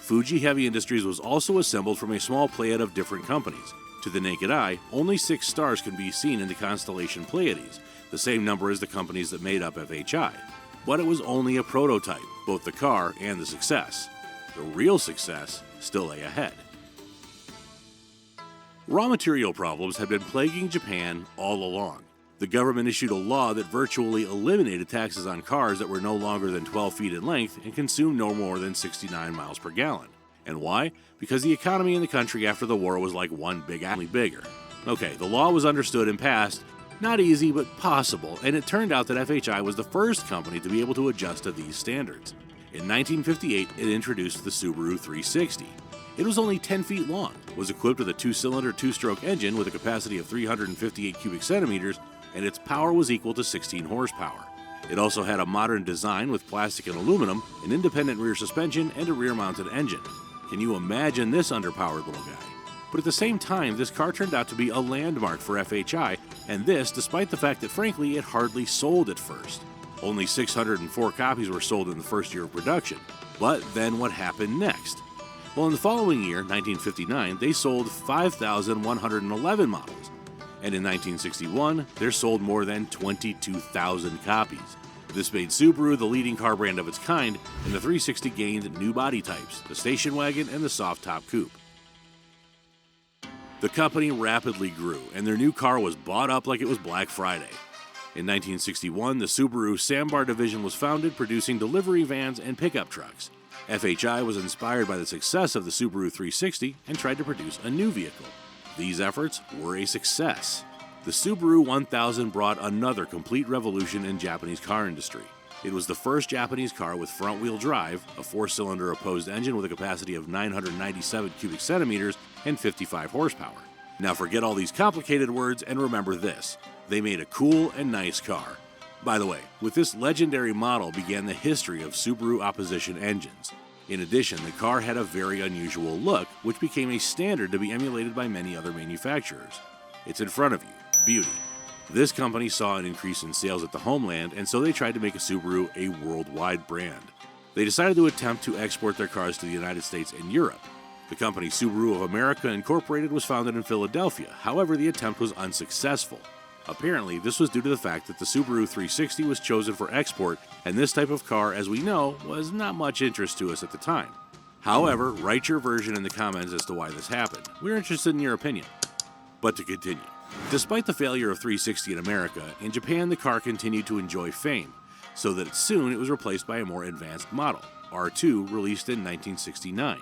Fuji Heavy Industries was also assembled from a small pleiad of different companies. To the naked eye, only 6 stars can be seen in the constellation Pleiades, the same number as the companies that made up FHI. But it was only a prototype, both the car and the success. The real success still lay ahead. Raw material problems had been plaguing Japan all along. The government issued a law that virtually eliminated taxes on cars that were no longer than 12 feet in length and consumed no more than 69 miles per gallon. And why? Because the economy in the country after the war was like one big alley bigger. Okay, the law was understood and passed. Not easy, but possible, and it turned out that FHI was the first company to be able to adjust to these standards. In 1958, it introduced the Subaru 360. It was only 10 feet long, was equipped with a 2-cylinder, 2-stroke engine with a capacity of 358 cubic centimeters, and its power was equal to 16 horsepower. It also had a modern design with plastic and aluminum, an independent rear suspension, and a rear-mounted engine. Can you imagine this underpowered little guy? But at the same time, this car turned out to be a landmark for FHI, and this despite the fact that frankly it hardly sold at first. Only 604 copies were sold in the first year of production. But then what happened next? Well, in the following year, 1959, they sold 5,111 models. And in 1961, they sold more than 22,000 copies. This made Subaru the leading car brand of its kind, and the 360 gained new body types, the station wagon and the soft-top coupe. The company rapidly grew, and their new car was bought up like it was Black Friday. In 1961, the Subaru Sambar division was founded, producing delivery vans and pickup trucks. FHI was inspired by the success of the Subaru 360 and tried to produce a new vehicle. These efforts were a success. The Subaru 1000 brought another complete revolution in Japanese car industry. It was the first Japanese car with front-wheel drive, a 4-cylinder opposed engine with a capacity of 997 cubic centimeters and 55 horsepower. Now forget all these complicated words and remember this: they made a cool and nice car. By the way, with this legendary model began the history of Subaru opposition engines. In addition, the car had a very unusual look, which became a standard to be emulated by many other manufacturers. It's in front of you, beauty. This company saw an increase in sales at the homeland, and so they tried to make a Subaru a worldwide brand. They decided to attempt to export their cars to the United States and Europe. The company Subaru of America Incorporated was founded in Philadelphia, however the attempt was unsuccessful. Apparently, this was due to the fact that the Subaru 360 was chosen for export, and this type of car, as we know, was not much interest to us at the time. However, write your version in the comments as to why this happened. We're interested in your opinion. But to continue. Despite the failure of 360 in America, in Japan the car continued to enjoy fame, so that soon it was replaced by a more advanced model, R2, released in 1969.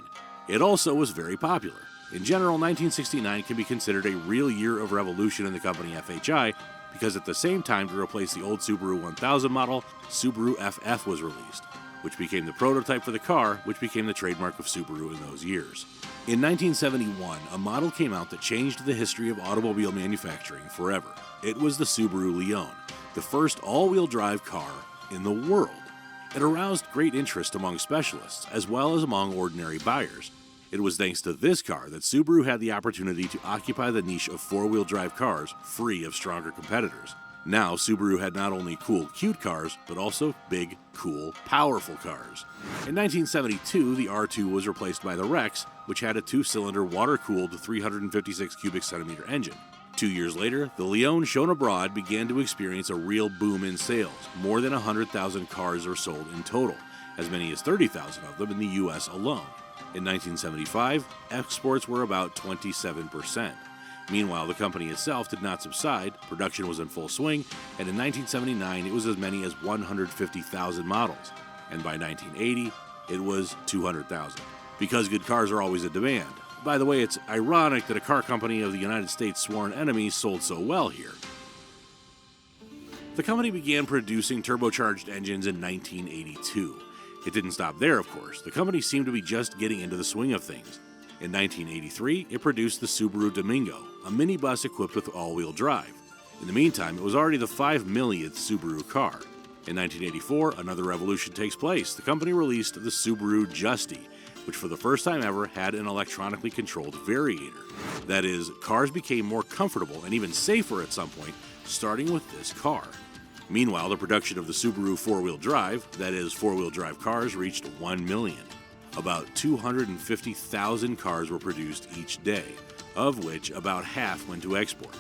It also was very popular. In general, 1969 can be considered a real year of revolution in the company FHI, because at the same time to replace the old Subaru 1000 model, Subaru FF was released, which became the prototype for the car, which became the trademark of Subaru in those years. In 1971, a model came out that changed the history of automobile manufacturing forever. It was the Subaru Leone, the first all-wheel drive car in the world. It aroused great interest among specialists, as well as among ordinary buyers. It was thanks to this car that Subaru had the opportunity to occupy the niche of four-wheel drive cars free of stronger competitors. Now, Subaru had not only cool, cute cars, but also big, cool, powerful cars. In 1972, the R2 was replaced by the Rex, which had a 2-cylinder water-cooled 356 cubic centimeter engine. 2 years later, the Leone shown abroad began to experience a real boom in sales. More than 100,000 cars were sold in total, as many as 30,000 of them in the US alone. In 1975, exports were about 27%. Meanwhile, the company itself did not subside, production was in full swing, and in 1979 it was as many as 150,000 models, and by 1980 it was 200,000. Because good cars are always in demand. By the way, it's ironic that a car company of the United States' sworn enemies sold so well here. The company began producing turbocharged engines in 1982. It didn't stop there, of course. The company seemed to be just getting into the swing of things. In 1983, it produced the Subaru Domingo, a minibus equipped with all-wheel drive. In the meantime, it was already the 5 millionth Subaru car. In 1984, another revolution takes place. The company released the Subaru Justy, which for the first time ever had an electronically controlled variator. That is, cars became more comfortable and even safer at some point, starting with this car. Meanwhile, the production of the Subaru four-wheel drive, that is, four-wheel drive cars, reached 1 million. About 250,000 cars were produced each day, of which about half went to export.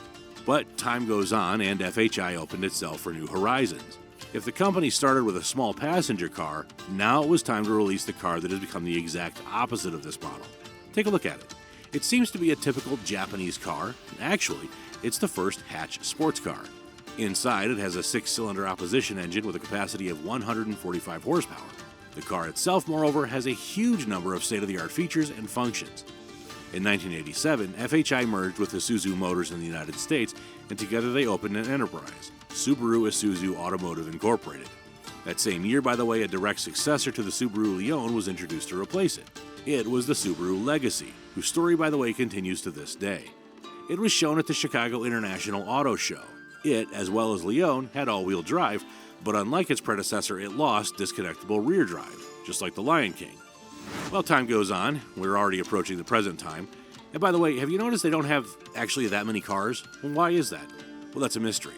But time goes on and FHI opened itself for new horizons. If the company started with a small passenger car, now it was time to release the car that has become the exact opposite of this model. Take a look at it. It seems to be a typical Japanese car. Actually, it's the first hatch sports car. Inside, it has a 6-cylinder opposition engine with a capacity of 145 horsepower. The car itself, moreover, has a huge number of state-of-the-art features and functions. In 1987, FHI merged with Isuzu Motors in the United States, and together they opened an enterprise, Subaru Isuzu Automotive Incorporated. That same year, by the way, a direct successor to the Subaru Leone was introduced to replace it. It was the Subaru Legacy, whose story, by the way, continues to this day. It was shown at the Chicago International Auto Show. It, as well as Leone, had all-wheel drive, but unlike its predecessor, it lost disconnectable rear drive, just like the Lion King. Well, time goes on. We're already approaching the present time. And by the way, have you noticed they don't have actually that many cars? Well, why is that? Well, that's a mystery.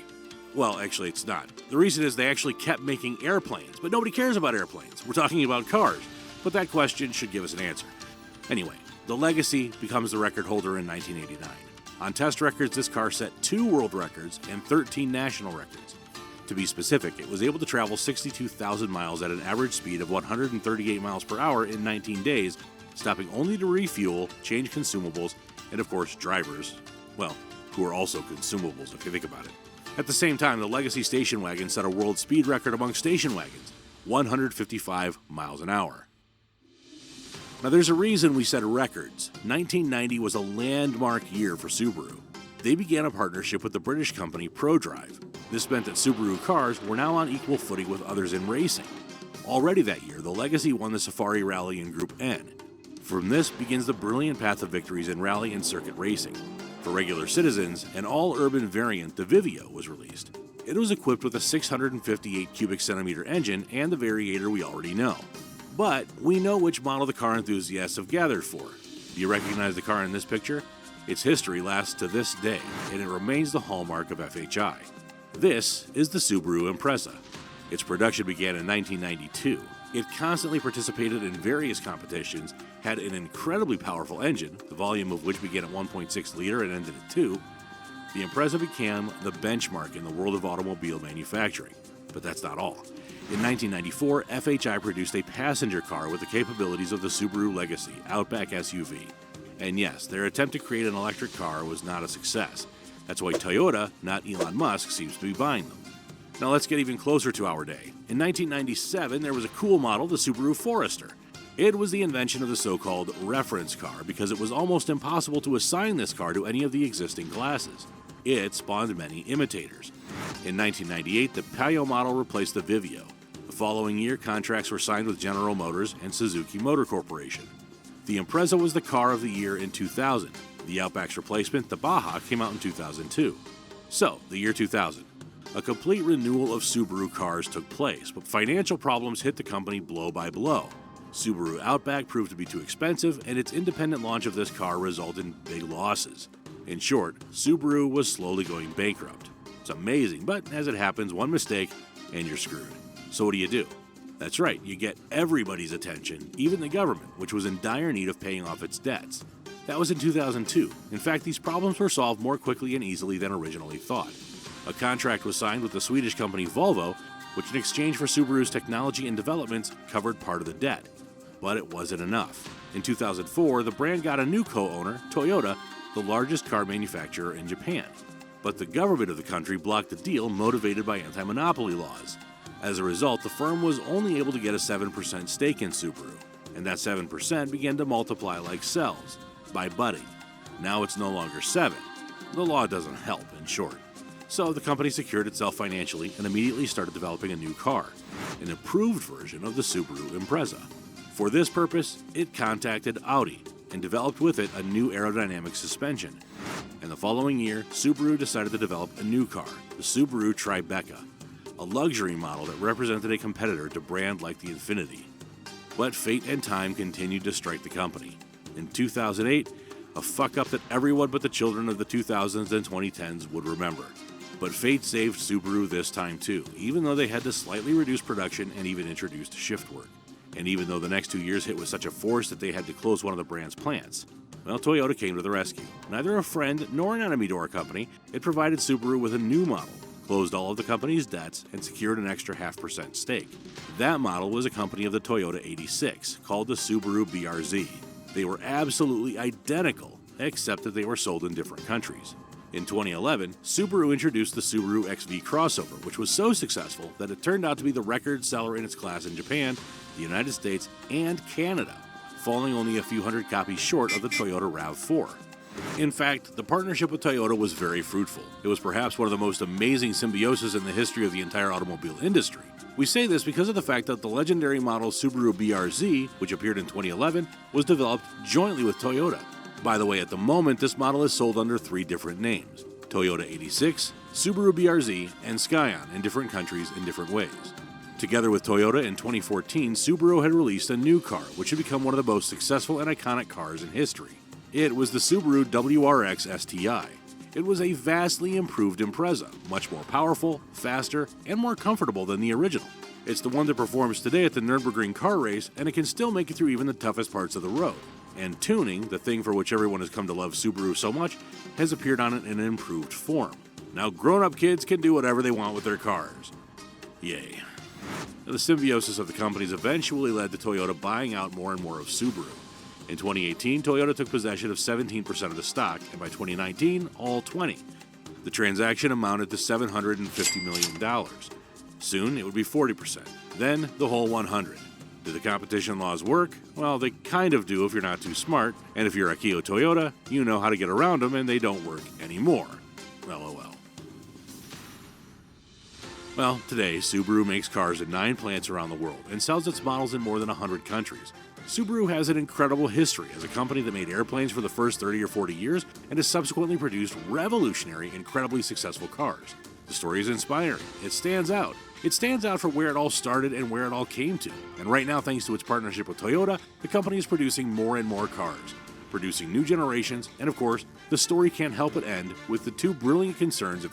Well, actually, it's not. The reason is they actually kept making airplanes, but nobody cares about airplanes. We're talking about cars. But that question should give us an answer. Anyway, the Legacy becomes the record holder in 1989. On test records, this car set 2 world records and 13 national records. To be specific, it was able to travel 62,000 miles at an average speed of 138 miles per hour in 19 days, stopping only to refuel, change consumables, and of course drivers, well, who are also consumables if you think about it. At the same time, the Legacy station wagon set a world speed record among station wagons, 155 miles an hour. Now there's a reason we set records. 1990 was a landmark year for Subaru. They began a partnership with the British company ProDrive. This meant that Subaru cars were now on equal footing with others in racing. Already that year, the Legacy won the Safari Rally in Group N. From this begins the brilliant path of victories in rally and circuit racing. For regular citizens, an all-urban variant, the Vivio, was released. It was equipped with a 658 cubic centimeter engine and the variator we already know. But we know which model the car enthusiasts have gathered for. Do you recognize the car in this picture? Its history lasts to this day, and it remains the hallmark of FHI. This is the Subaru Impreza. Its production began in 1992. It constantly participated in various competitions, had an incredibly powerful engine, the volume of which began at 1.6 liter and ended at 2. The Impreza became the benchmark in the world of automobile manufacturing. But that's not all. In 1994, FHI produced a passenger car with the capabilities of the Subaru Legacy Outback SUV. And yes, their attempt to create an electric car was not a success. That's why Toyota, not Elon Musk, seems to be buying them. Now let's get even closer to our day. In 1997, there was a cool model, the Subaru Forester. It was the invention of the so-called reference car because it was almost impossible to assign this car to any of the existing classes. It spawned many imitators. In 1998, the Palio model replaced the Vivio. The following year, contracts were signed with General Motors and Suzuki Motor Corporation. The Impreza was the car of the year in 2000. The Outback's replacement, the Baja, came out in 2002. So, the year 2000. A complete renewal of Subaru cars took place, but financial problems hit the company blow by blow. Subaru Outback proved to be too expensive, and its independent launch of this car resulted in big losses. In short, Subaru was slowly going bankrupt. It's amazing, but as it happens, one mistake and you're screwed. So what do? That's right, you get everybody's attention, even the government, which was in dire need of paying off its debts. That was in 2002. In fact, these problems were solved more quickly and easily than originally thought. A contract was signed with the Swedish company Volvo, which in exchange for Subaru's technology and developments covered part of the debt. But it wasn't enough. In 2004, the brand got a new co-owner, Toyota, the largest car manufacturer in Japan. But the government of the country blocked the deal, motivated by anti-monopoly laws. As a result, the firm was only able to get a 7% stake in Subaru, and that 7% began to multiply like cells, by budding. Now it's no longer 7. The law doesn't help, in short. So the company secured itself financially and immediately started developing a new car, an improved version of the Subaru Impreza. For this purpose, it contacted Audi and developed with it a new aerodynamic suspension. And the following year, Subaru decided to develop a new car, the Subaru Tribeca, a luxury model that represented a competitor to brand like the Infiniti. But fate and time continued to strike the company. In 2008, a fuck-up that everyone but the children of the 2000s and 2010s would remember. But fate saved Subaru this time too, even though they had to slightly reduce production and even introduced shift work. And even though the next 2 years hit with such a force that they had to close one of the brand's plants, well, Toyota came to the rescue. Neither a friend nor an enemy to our company, it provided Subaru with a new model, closed all of the company's debts, and secured an extra 0.5% stake. That model was a company of the Toyota 86, called the Subaru BRZ. They were absolutely identical, except that they were sold in different countries. In 2011, Subaru introduced the Subaru XV crossover, which was so successful that it turned out to be the record seller in its class in Japan, the United States, and Canada, falling only a few hundred copies short of the Toyota RAV4. In fact, the partnership with Toyota was very fruitful. It was perhaps one of the most amazing symbioses in the history of the entire automobile industry. We say this because of the fact that the legendary model Subaru BRZ, which appeared in 2011, was developed jointly with Toyota. By the way, at the moment, this model is sold under 3 different names: Toyota 86, Subaru BRZ, and Scion in different countries in different ways. Together with Toyota in 2014, Subaru had released a new car, which had become one of the most successful and iconic cars in history. It was the Subaru WRX STI. It was a vastly improved Impreza, much more powerful, faster, and more comfortable than the original. It's the one that performs today at the Nürburgring car race, and it can still make it through even the toughest parts of the road. And tuning, the thing for which everyone has come to love Subaru so much, has appeared on it in an improved form. Now grown-up kids can do whatever they want with their cars. Yay. Now, the symbiosis of the companies eventually led to Toyota buying out more and more of Subaru. In 2018, Toyota took possession of 17% of the stock, and by 2019, all 20%. The transaction amounted to $750 million. Soon, it would be 40%, then the whole 100%. Do the competition laws work? Well, they kind of do if you're not too smart, and if you're a Kia Toyota, you know how to get around them and they don't work anymore. LOL. Well, today, Subaru makes cars in 9 plants around the world and sells its models in more than 100 countries. Subaru has an incredible history as a company that made airplanes for the first 30 or 40 years and has subsequently produced revolutionary, incredibly successful cars. The story is inspiring. It stands out. It stands out for where it all started and where it all came to. And right now, thanks to its partnership with Toyota, the company is producing more and more cars, producing new generations, and of course, the story can't help but end with the 2 brilliant concerns